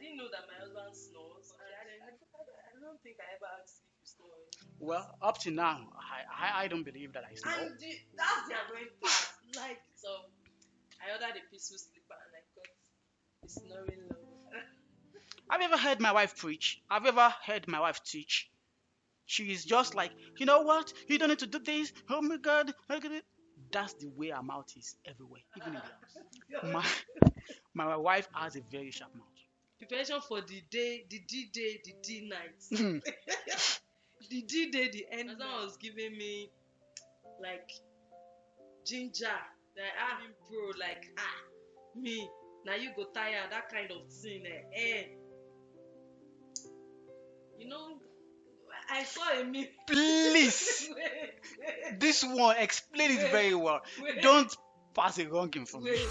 didn't know that my husband snores, and I don't think I ever asked if you snore. Well, up to now, I don't believe that I snore. And that's the annoying part. Like, so I ordered a peaceful sleeper and I got a snoring lover. Have you ever heard my wife preach? Have you ever heard my wife teach? She is just like, you know what? You don't need to do this. Oh my God. Look at it. That's the way her mouth is everywhere, even in the house. My wife has a very sharp mouth. Preparation for the day, the D day, the D night. Hmm. The D day, the end. My husband was giving me like ginger. Like bro, like me. Now you go tire that kind of thing. You know, I saw a meme. Please, this one explain it very well. Don't pass a wrong information.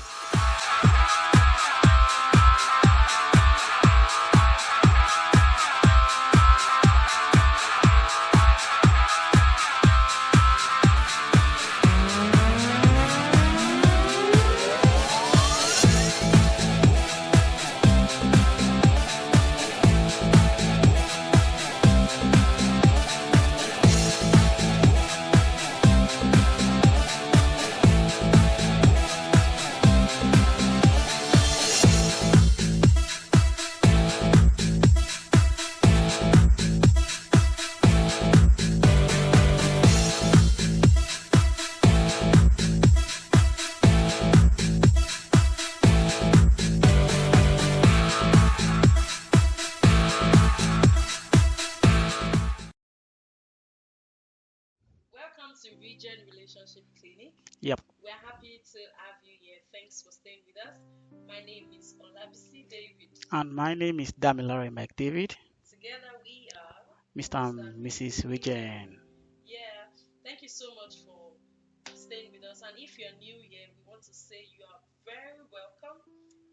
Welcome to Regenrelationship Clinic. Yep. We're happy to have you here. Thanks for staying with us. My name is Olabisi David. And my name is Damilare McDavid, Together we are Mr. and Mrs. Regen. Yeah, thank you so much for staying with us. And if you're new here, we want to say you are very welcome.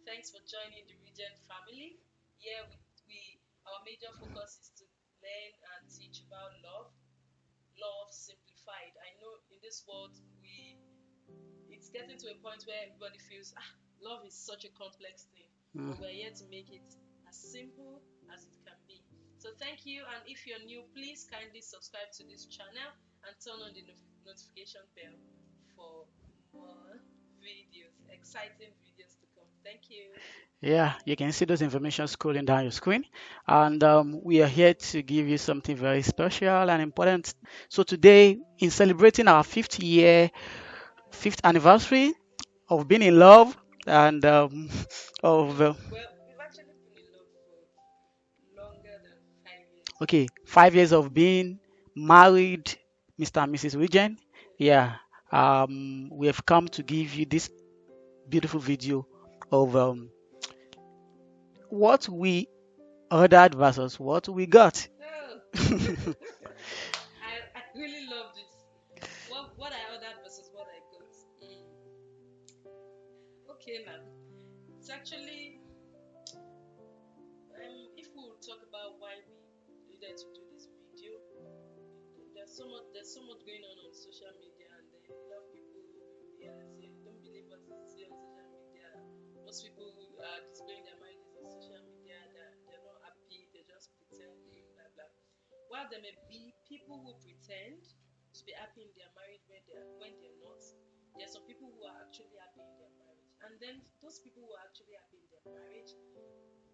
Thanks for joining the Regent family. Yeah, we our major focus is to learn and teach about love simplified. I know in this world it's getting to a point where everybody feels love is such a complex thing. But we're here to make it as simple as it can be. So thank you, and if you're new, please kindly subscribe to this channel and turn on the notification bell for more videos, exciting videos to come. Thank you. Yeah, you can see those information scrolling down your screen. And we are here to give you something very special and important. So today, in celebrating our 5th anniversary of being in love and of Well, we've actually been in love for longer than 5 years. okay, 5 years of being married, Mr. and Mrs. Regen. Yeah, we have come to give you this beautiful video of what we ordered versus what we got. Oh, I really love this. What I ordered versus what I got. Okay, now it's actually if we will talk about why we needed to do this video, there's so much going on social media, and then a lot of people say don't believe what you see on social media. Most people are displaying their marriages on social media. They're not happy. They're just pretending, blah blah. While there may be people who pretend to be happy in their marriage when they're not, there are some people who are actually happy in their marriage. And then those people who are actually happy in their marriage,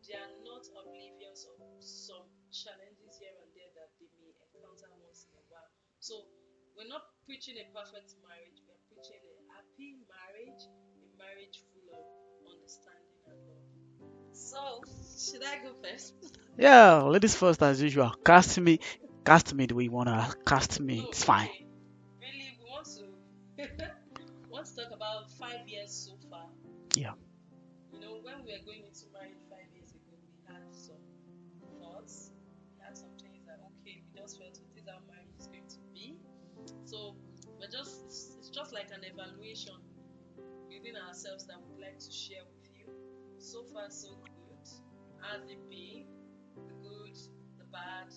they are not oblivious of some challenges here and there that they may encounter once in a while. So we're not preaching a perfect marriage, we're preaching a happy marriage, a marriage full of understanding and love. So, should I go first? Yeah, ladies first as usual. Cast me the way you wanna cast me. No, It's fine. okay. Really, we want to want to talk about 5 years so far. Yeah. You know, when we were going into marriage 5 years ago, we had some thoughts. We had some things that okay, we just felt it is how marriage is going to be. So it's just like an evaluation within ourselves that we'd like to share with you. So far so good. Has it been the good, the bad?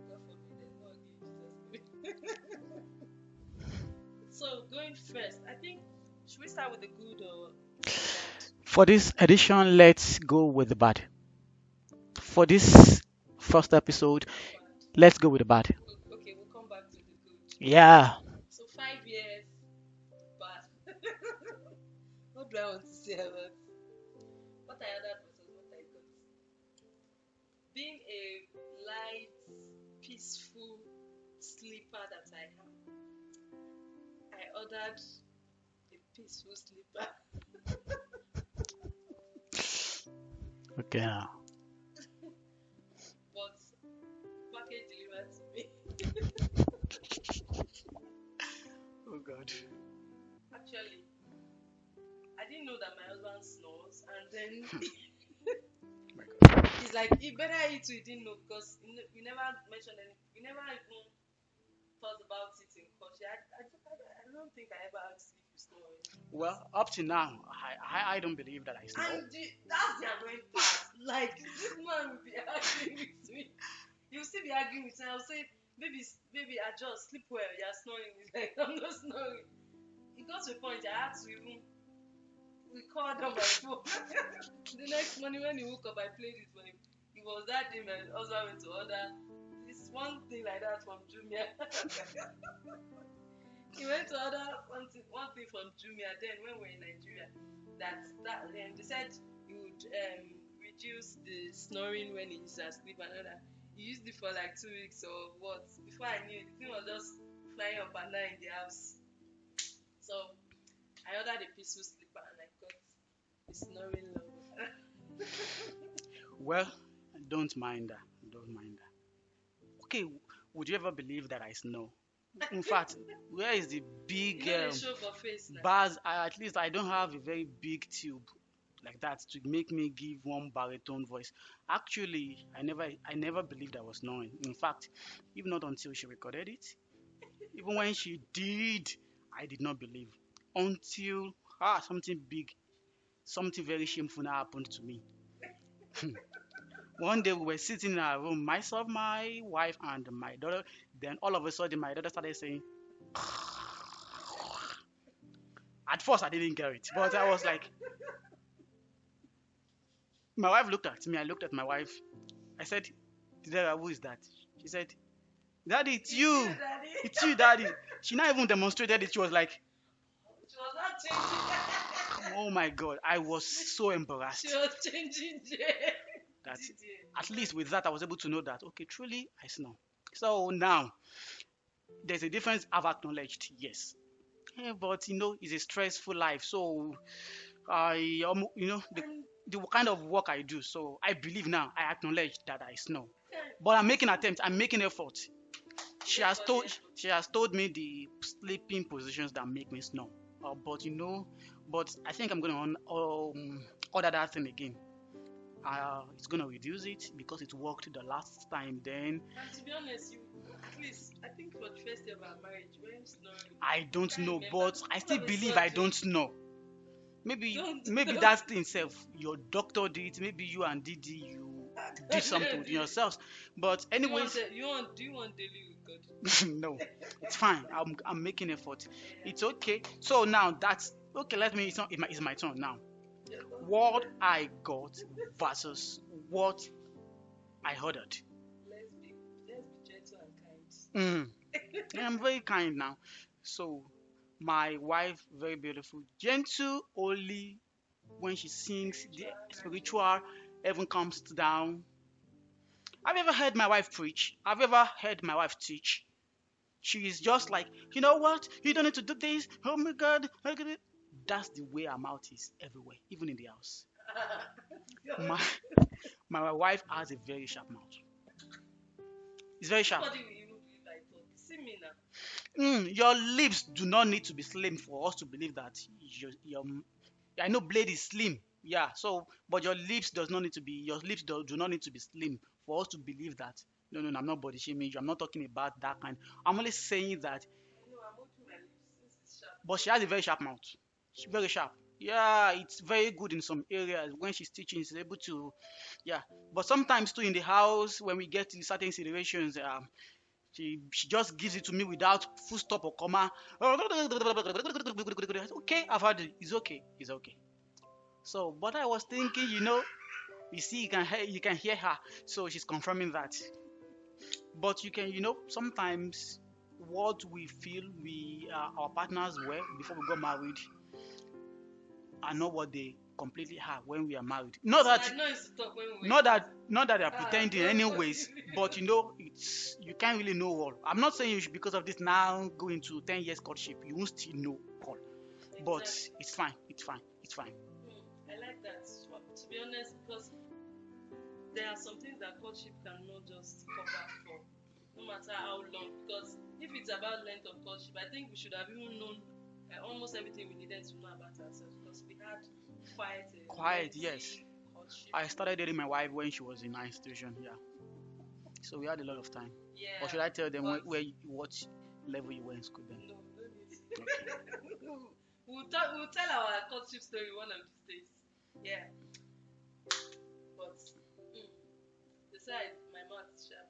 God forbid there's no ugly in Jesus' name. So going first, I think should we start with the good or the bad? For this edition, let's go with the bad. for this first episode, Bad. let's go with the bad. Okay, we'll come back to the good. Yeah. So 5 years, bad. What do I want to say about what I ordered versus what I got? Being a light, peaceful sleeper that I am, I ordered a peaceful sleeper, Okay. Now. but package delivered to me. Oh God. Actually, I didn't know that my husband snores, and then My God. he's like, "You better eat." We didn't know because we never mentioned any. We never even thought about it in culture. I don't think I ever asked if you snore or anything. Well, up to now, I don't believe that I snore. And that's the annoying part. Like this man will be arguing with me. He'll still be arguing with me. I'll say, baby, adjust, sleep well. You're snoring. He's like, I'm not snoring. It got to a point I had to even record on my phone. The next morning when he woke up, I played it for him. It was that day my husband went to order this one thing like that from Jumia. He went to order one thing from Jumia. Then when we were in Nigeria, they said he would reduce the snoring when he's asleep and all that. He used it for like 2 weeks or what. Before I knew it, the thing was just flying up and down in the house. So I ordered a peaceful sleeper and I got a snoring lover. Well, don't mind that. Don't mind that. Okay, would you ever believe that I snore? In fact, where is the big You know they show for face now. bars? At least I don't have a very big tube like that to make me give one baritone voice. Actually, I never believed I was snoring. In fact, even not until she recorded it. Even when she did, I did not believe until something big, something very shameful now happened to me. One day we were sitting in our room, myself, my wife, and my daughter. Then all of a sudden, my daughter started saying, at first I didn't get it, but I was like, my wife looked at me, I looked at my wife. I said, Didera, who is that? She said, Daddy, it's you. Daddy. It's you, Daddy. She not even demonstrated it. She was like, She was not changing. oh my God. I was so embarrassed. She was changing. That at least with that, I was able to know that, okay, truly, I snore. So now, there's a difference I've acknowledged, yes. Yeah, but it's a stressful life. So the kind of work I do. So I believe now, I acknowledge that I snore. But I'm making attempts, I'm making effort. She has told me the sleeping positions that make me snore. But I think I'm gonna order that thing again. It's gonna reduce it because it worked the last time. Then And to be honest, you at least I think for the first year of our marriage, we weren't snoring. I don't can't know, remember. but I still All of a believe I sudden- don't snore. Maybe Don't. that thing self, your doctor did it. Maybe you and Didi you did something with yourselves. But anyways, Do you want daily record? no, it's fine. I'm making effort. It's okay. So now that's okay. It's my turn now. Yeah, What I got versus what I ordered. let's be gentle and kind. I'm very kind now. So my wife, very beautiful, gentle only when she sings the spiritual heaven comes down. Have you ever heard my wife preach? Have you ever heard my wife teach? She is just like, you know what? You don't need to do this. Oh my God. That's the way her mouth is everywhere, even in the house. My, my wife has a very sharp mouth. It's very sharp. Nobody will even believe I thought. See me now. Your lips do not need to be slim for us to believe that your I know blade is slim. Yeah, so but your lips do not need to be slim for us to believe that. No, I'm not body shaming you. I'm not talking about that kind. I'm only saying that. I know I'm opening my lips since it's sharp. But she has a very sharp mouth. She's very sharp. Yeah, it's very good in some areas. When she's teaching, she's able to, yeah. But sometimes too in the house, when we get to certain situations, she just gives it to me without full stop or comma. Okay, I've heard it. It's okay. It's okay. So, but I was thinking, You see, you can hear her, so she's confirming that. But you can, sometimes what we feel our partners were before we got married are not what they completely are when we are married. Not So that, I know it's to talk when we were not that, kids. not that they are Ah, pretending don't anyways. worry. But it's you can't really know all. I'm not saying you should because of this now go into 10 years courtship. You won't still know all. But Exactly. it's fine. It's fine. It's fine. I like that. To be honest, because there are some things that courtship cannot just cover for, no matter how long. Because if it's about length of courtship, I think we should have even known almost everything we needed to know about ourselves, because we had quite a Quiet, yes. lengthy courtship. I started dating my wife when she was in our institution. Yeah. So we had a lot of time. Or should Yeah, I tell them but what level you were in school then? no, no need. Okay. We'll tell our courtship story one of these days. Yeah, but they say my mouth is sharp.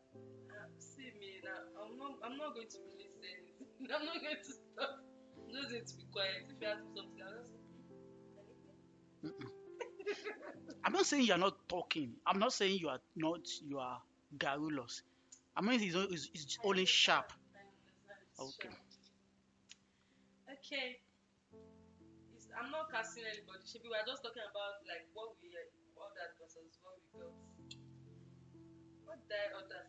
See me now. I'm not going to really say anything. I'm not going to stop. I'm just going to be quiet. If you ask me something, I'll just. I'm not saying you are not talking. I'm not saying you are garrulous. I mean it's I only understand. sharp. I understand. It's Okay. sharp. Okay. I'm not casting anybody. Should we are just talking about like what that versus what we got. What did I order?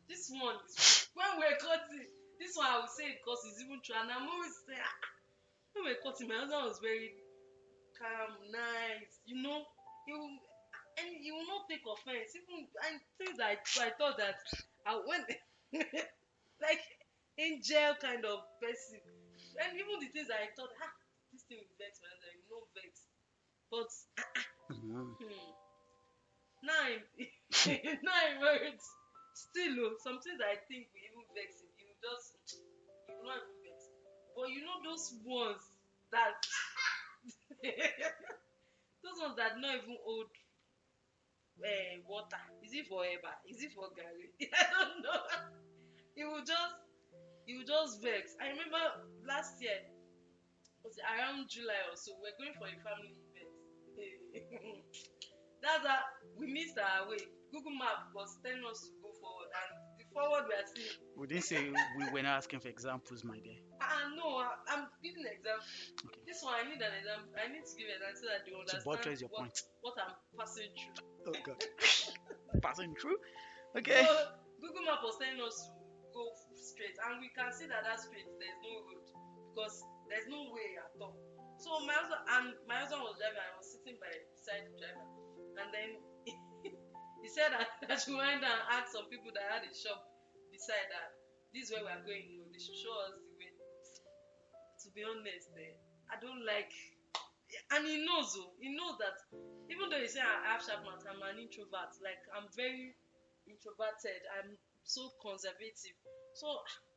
This one is when we're cutting. This one I will say it because it's even true, and I'm always saying when we're cutting, my husband was very calm, nice. He will, and he will not take offense. Even and things I thought that I went like angel kind of person, and even the things I thought, this thing will vex my husband, no vex. But Mhm. now I'm now I'm worried. Still, some things I think we even vex him. He will not even vex. But those ones that those ones that not even hold water. Is it for eba? Is it for garri? I don't know. He will just he will just vex. I remember last year, was it around July or so, we're going for a family event. That's how we missed our way. Google Map was telling us to go forward, and the forward we are seeing. We didn't say we were not asking for examples, my dear. No, I'm giving an example. Okay. This one I need an example. I need to give an answer so that they To understand buttress your point. what I'm passing through. Oh God. Passing through. So Okay. Google Map was telling us to go straight, and we can see that straight there's no road, because there's no way at all. So my husband was driving. I was sitting beside the driver, and then he said that I should wind down and ask some people that had a shop beside that this is where we are going. They should show us the way. To be honest, I don't like, and he knows that even though he say I have sharp mouth, I'm an introvert. Like, I'm very introverted. I'm so conservative. So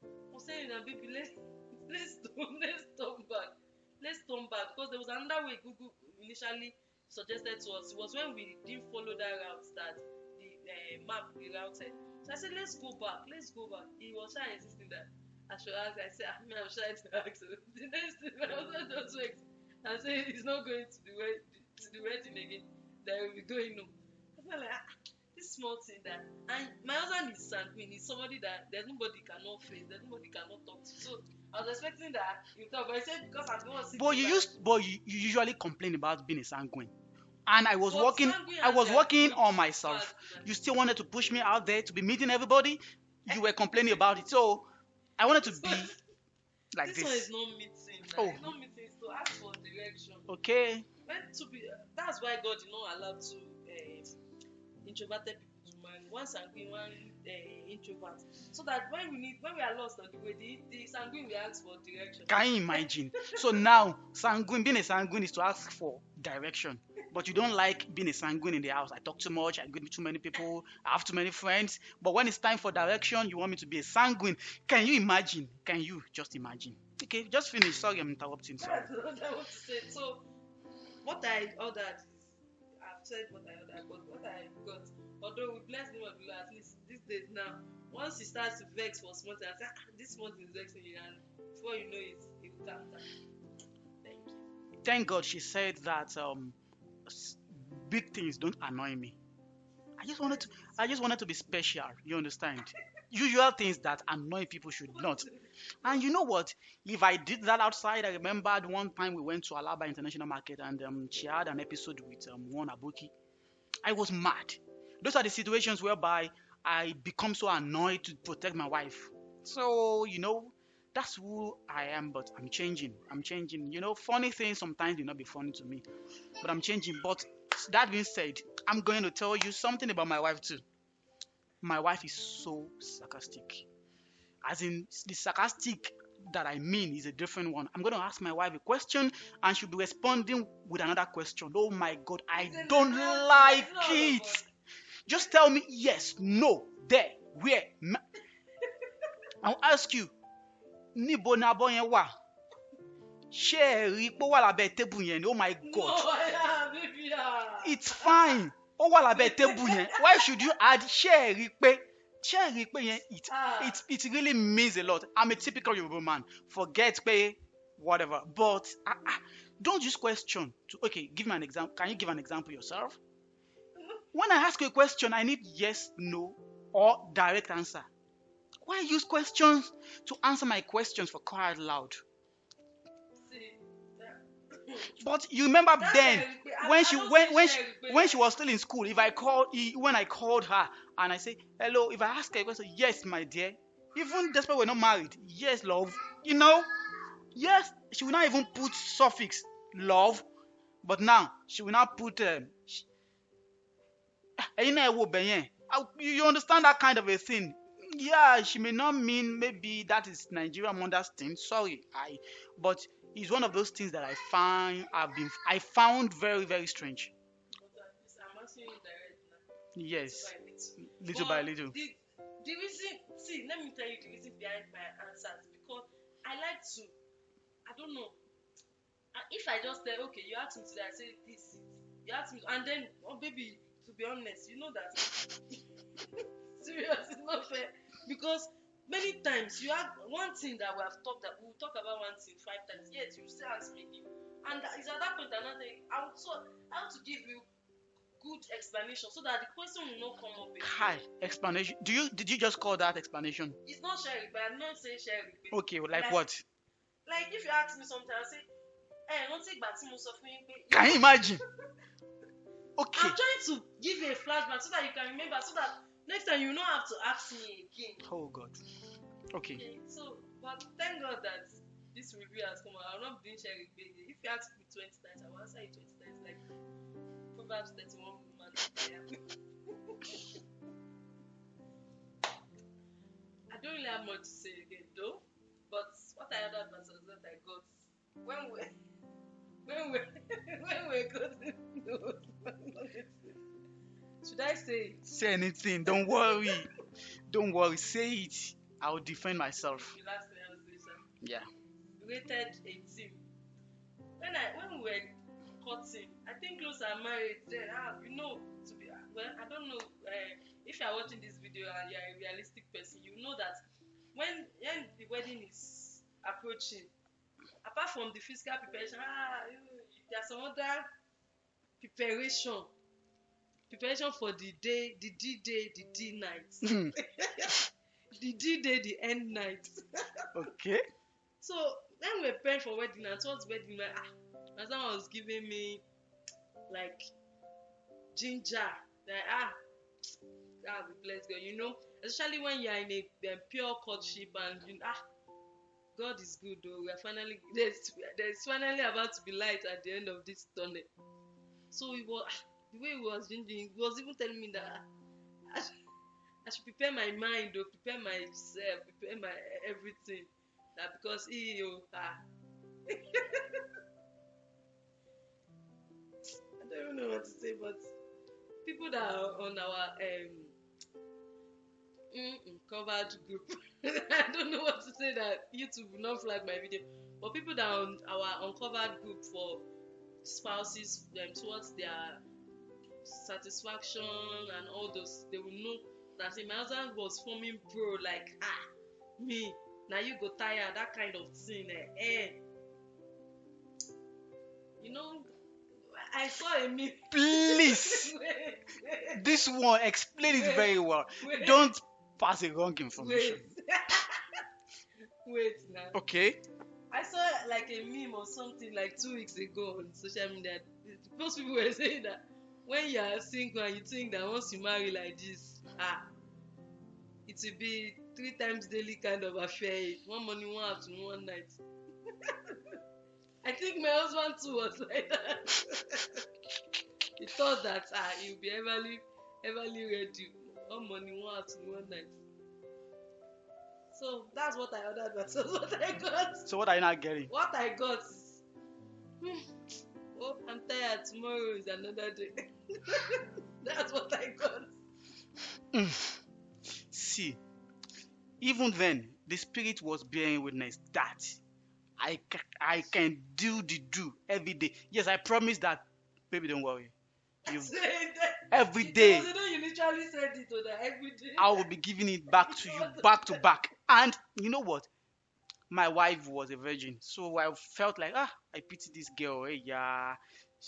I'm saying that, baby, let's turn back. Let's turn back, because there was another way Google initially suggested to us. It was when we didn't follow that route that the map rerouted. So I said, let's go back. Let's go back. He was trying insisting that I should ask. I said, I'm trying to ask. The next thing I was just wait and say he's not going to the wedding again. That will be going home. I felt like, this small thing that, and my husband is sanguine. He's somebody that there's nobody cannot face, there's nobody cannot talk to. So I was expecting that he would talk, but he said because I'm the one But sitting by. you usually complain about being a sanguine. And But sanguine I has was their working good on parts. myself. You still wanted to push me out there to be meeting everybody. You were complaining about it. So I wanted to This one, be like this one is this. not meeting. Now. Oh, It's not meeting. It's to ask for direction. okay. Meant to be. That's why God did not allow two introverted people to marry. One sanguine, one introvert. So that when we are lost on the way, the sanguine will ask for direction. Can you imagine? So now, being a sanguine is to ask for direction. But you don't like being a sanguine in the house. I talk too much, I go to too many people, I have too many friends. But when it's time for direction, you want me to be a sanguine. Can you imagine? Can you just imagine? Okay, just finish. Sorry, I'm interrupting. Sorry. That's what I want to say. So what I ordered is, I've said what I ordered, but what I got, although we bless the name of the Lord, at least these days now, once he starts to vex for something, I say, this small thing is vexing you, and before you know it, it will calm down. Thank you. Thank God she said that big things don't annoy me. I just wanted to I just wanted to be special, you understand? Usual things that annoy people should not. And you know what? If I did that outside, I remembered one time we went to Alaba International Market and she had an episode with one Abuki. I was mad. Those are the situations whereby I become so annoyed to protect my wife. So, that's who I am, but I'm changing. I'm changing. Funny things sometimes will not be funny to me, but I'm changing. But that being said, I'm going to tell you something about my wife too. My wife is so sarcastic. As in, the sarcastic that I mean is a different one. I'm going to ask my wife a question and she'll be responding with another question. Oh my God, I don't like it. Just tell me yes, no, there, where. I'll ask you, níbo ni abọ́ yẹn wà? Ṣé ẹ rí pé ó wà lábẹ́ tébù yẹn ni? Oh my God. No, baby. It's fine. Ó wà lábẹ́ tébù yẹn. Why should you add ṣé ẹ rí pé? Ṣé ẹ rí pé yẹn? It really means a lot. I'm a typical Yoruba man. Forget pé whatever. But don't use question to, okay, give me an example. Can you give an example yourself? When I ask you a question, I need yes, no, or direct answer. Why use questions to answer my questions for crying out loud? See, But you remember That's then very- when I she don't when say when share she with when me. she was still in school, when I called her and I say hello, if I ask her a question, yes, my dear, even despite we're not married, yes, love, yes, she will not even put suffix love, but now she will not put ẹ̀yin náà ẹ wo bẹ̀ yẹn. You understand that kind of a thing? Yeah, she may not mean maybe that is Nigerian mother's thing. Sorry, but it's one of those things that I found very, very strange. I'm asking you direct now. Yes, Little little by by little. little. The reason, see, let me tell you the reason behind my answers because I like to, I don't know. If I just tell, okay, you ask me today, I say this, you ask me, and then, oh baby, to be honest, you know that serious, it's not fair because many times you have one thing that we have talked that we will talk about one thing 5 times, yet you still ask me, and it's at that point another thing. I want to give you good explanation so that the question will not come up again. Hi, explanation. Did you just call that explanation? It's not sharing, but I'm not saying sharing. Okay, like what? Like if you ask me something, I say, don't take back to sọ fún yín pé. Can you imagine? Okay. I'm trying to give you a flashback so that you can remember, so that next time you don't have to ask me again. Oh God. Okay. So, but thank God that this review has come out. I'm not being sharing. If you ask me 20 times, I will answer you 20 times, like Proverbs 31 woman. I don't really have much to say again, though. But what I had was that I got when we're good. Should I say it? Say anything. Don't worry. Don't worry. Say it. I'll defend myself. The last thing I was saying, Yeah. rated 18. When we were courting, I think close are married. Then to be well, I don't know if you are watching this video and you are a realistic person, you know that when the wedding is approaching, apart from the physical preparation, there's some other preparation for the day, the D-Day, the D-night. The D-Day, the end night. Okay. So when we were preparing for wedding and towards wedding, my husband was giving me like ginger, like God bless God, especially when you are in a pure courtship and God is good though. There's finally about to be light at the end of this tunnel. So it was the way he was gingering, he was even telling me that I should prepare my mind or prepare myself, prepare my everything. That because I don't even know what to say, but people that are on our covered group, I don't know what to say that YouTube will not flag my video. But people that are on our uncovered group for spouses towards their satisfaction and all those, they will know that my husband was forming pro like me. Now you go tired, that kind of thing. I saw a meme. Please Please, wait, this one, explain it wait, very well. wait, Don't pass a wrong wait, information. wait now. Okay. I saw like a meme or something like 2 weeks ago on social media. Most people were saying that when you are single and you think that once you marry like this, it will be 3 times daily kind of affair. One morning, one afternoon, one night. I think my husband too was like that. He thought that he'll be everly ready. One morning, one afternoon, one night. So that's what I ordered. That's what I got. So what are you not getting? What I got is, oh, I'm tired. Tomorrow is another day. That's what I got. See, even then, the spirit was bearing witness that I can do the do every day. Yes, I promise that, baby, don't worry. Every day, You know, you literally said it to that every day. I will be giving it back to you, back to back. And you know what? My wife was a virgin, so I felt like, I pity this girl. Hey, yeah,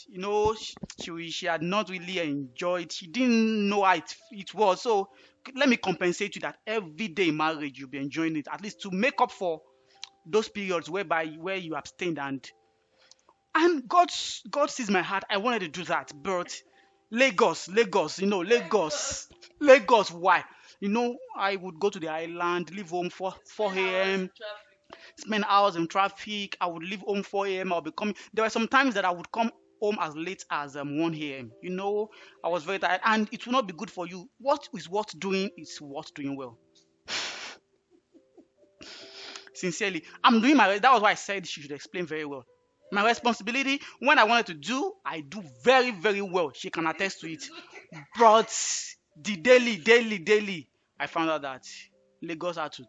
you know, she had not really enjoyed. She didn't know how it was. So let me compensate you that every day in marriage you'll be enjoying it, at least to make up for those periods where you abstained. And God sees my heart. I wanted to do that, but Lagos, Lagos. Why? I would go to the island, leave home for Spend 4 hours in a.m., traffic. spend hours in traffic. I would leave home 4 a.m. I'll be coming. There were some times that I would come home as late as 1 a.m. I was very tired, and it will not be good for you. What is worth doing is worth doing well. Sincerely, I'm doing my. That was why I said she should explain very well. My responsibility, when I wanted to do, I do very, very well. She can attest to it. But the daily, I found out that Lagos had to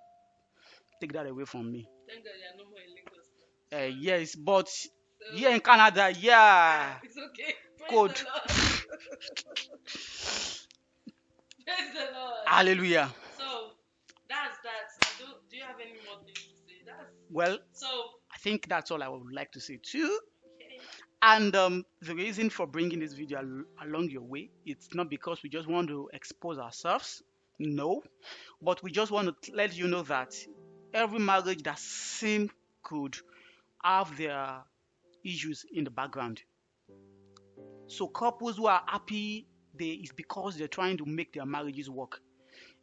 take that away from me. Thank God you are no more in Lagos now. Yes, but So, here in Canada, yeah, it's okay. Praise code. the Lord. Praise the Lord. Hallelujah. So that's that. Do you have any more things to say? Well, So I think that's all I would like to say too. okay. And the reason for bringing this video along your way, it's not because we just want to expose ourselves. No, but we just want to let you know that every marriage that seems could have their issues in the background. So couples who are happy, it's because they're trying to make their marriages work.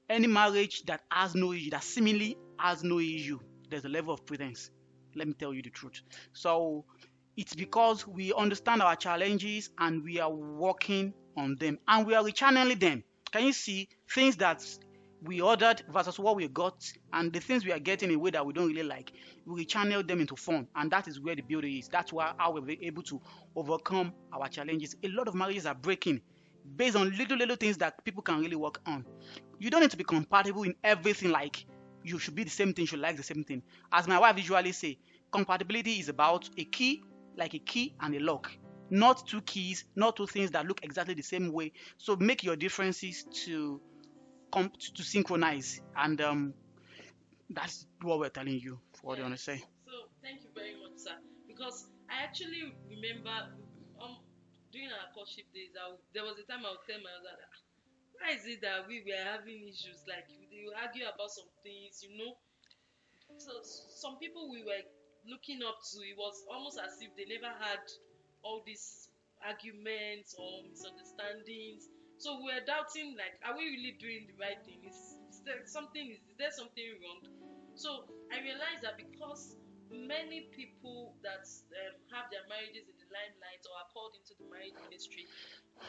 Any marriage that has no issue, that seemingly has no issue, there's a level of pretense. Let me tell you the truth. So it's because we understand our challenges and we are working on them and we are rechanneling them. Can you see things that we ordered versus what we got, and the things we are getting in a way that we don't really like, we channel them into fun, and that is where the beauty is. That's how we're able to overcome our challenges. A lot of marriages are breaking based on little things that people can really work on. You don't need to be compatible in everything, like you should be the same thing, you should like the same thing. As my wife usually say, compatibility is about a key, like a key and a lock, not two keys, not two things that look exactly the same way. So make your differences to synchronize, and that's what we're telling you. What do you want to say? So thank you very much, sir. Because I actually remember during our courtship days, there was a time I would tell my husband, why is it that we were having issues? Like they will argue about some things. So some people we were looking up to, it was almost as if they never had all these arguments or misunderstandings. So we were doubting, like, are we really doing the right thing? Is there something wrong? So I realized that because many people that have their marriages in the limelight or are called into the marriage ministry,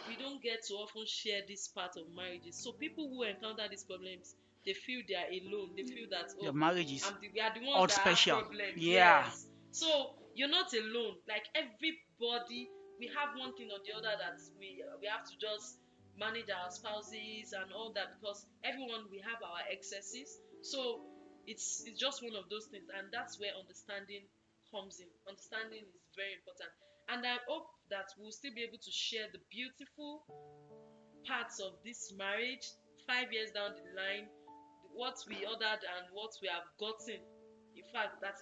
we don't get to often share this part of marriages. So people who encounter these problems, they feel they are alone. They feel that, Your marriage is we are the ones all that have special. problems. Yeah. Yes. So you're not alone. Like everybody, we have one thing or the other that we have to just manage our spouses and all that, because everyone, we have our excesses. So it's just one of those things, and that's where understanding comes in. Understanding is very important, and I hope that we'll still be able to share the beautiful parts of this marriage 5 years down the line, what we ordered and what we have gotten. In fact, that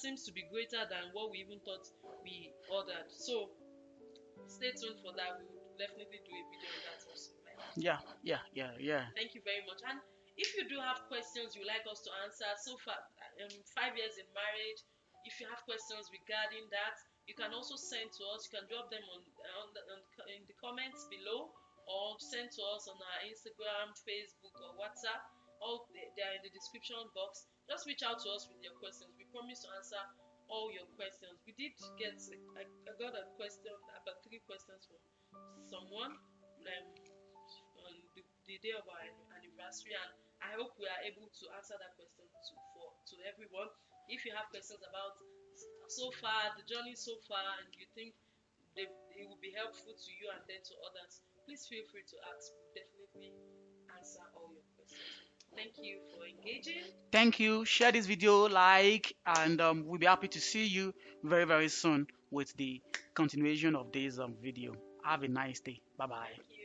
seems to be greater than what we even thought we ordered. So stay tuned for that. We would definitely do a video on that also, right? Yeah, yeah, yeah, yeah. Thank you very much. And if you do have questions you like us to answer, so far, 5 years in marriage, if you have questions regarding that, you can also send to us. You can drop them in the comments below, or send to us on our Instagram, Facebook, or WhatsApp. All they are in the description box. Just reach out to us with your questions. We promise to answer all your questions. We did get, I got a question, about 3 questions from someone. On the day of our anniversary, and I hope we are able to answer that question to everyone. If you have questions about so far the journey so far, and you think it will be helpful to you and then to others, please feel free to ask. We'll definitely answer all your questions. Thank you for engaging. Thank you. Share this video, like, and we'll be happy to see you very, very soon with the continuation of this video. Have a nice day. Bye bye. Thank you.